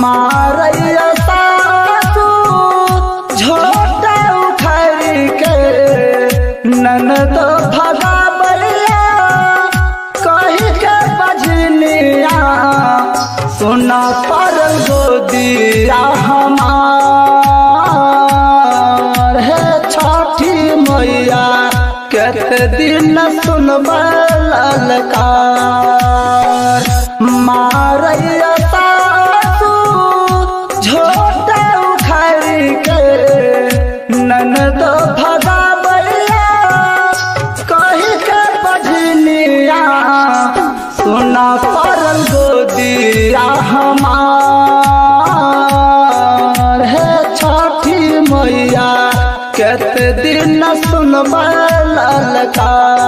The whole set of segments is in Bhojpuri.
मारैया सासू झोटा उखाड़ के ननद भगाबैया कही के बजनिया सुना पर गोदिया हमार है छठी मैया केते दिन सुनबा ललकार मारैया सासू झोटा उखाड़ के ननद भगाबैया कही के बजनिया सुना परल गोदिया हमार है छठी मैया केते दिन सुनबा ललकार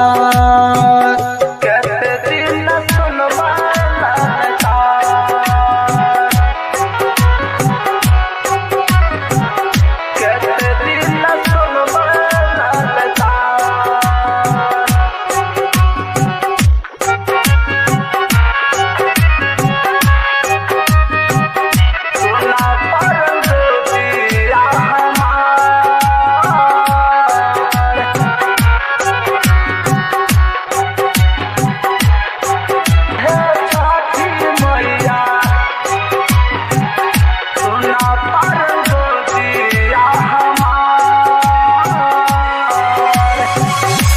केते दिन सुनबा ललकार केते दिन सुनबा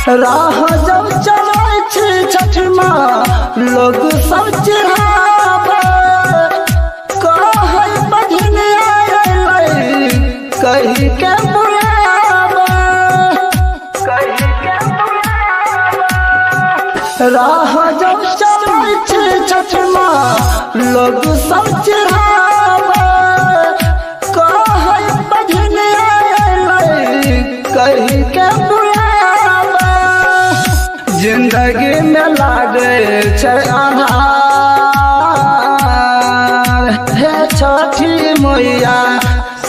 राह जब चलै छी छठ माँ लोग सब चिढ़ाबे कहै बजनिया अयलै कही के बुलाबे राह जब चलै छी छठ माँ लोग सब चिढ़ाबे कहै बजनिया अयलै कही के जिंदगी में लागे छै आधार हे छठी मैया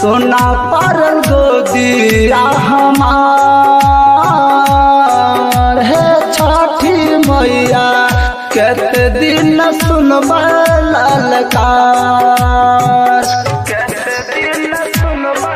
सोना परल गोदिया हमार है छठी मैया केते दिन सुनबा ललकार केते दिन सुनबा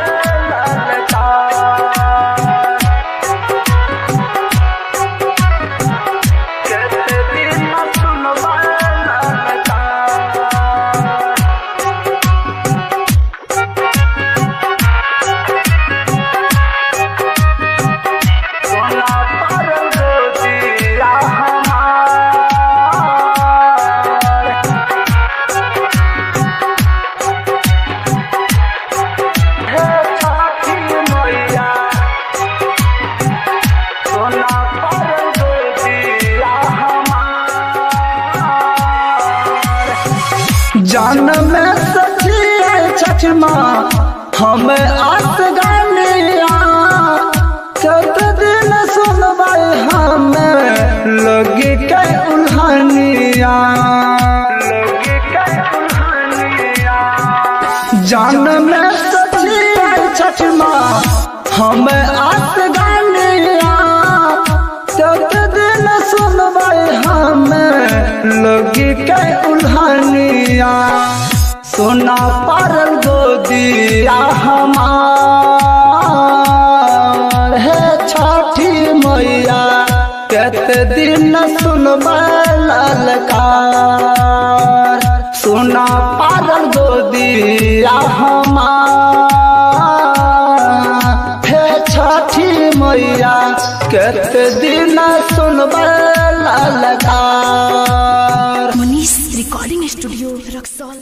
जान में सखी छठ माँ हम आस गानिया केते दिन सुनबै हमें लगी के उल्हनिया जान में सखी छठ माँ हम आस गानिया केते दिन सुनबै हमें लगी के उल्हनिया सोना परल गोदिया हमार है छठी मैया केते दिन सुनबा ललकार सोना परल गोदिया हमार है छठी मैया केते दिन सुनबा ललकार। Manish recording studio Raxaul.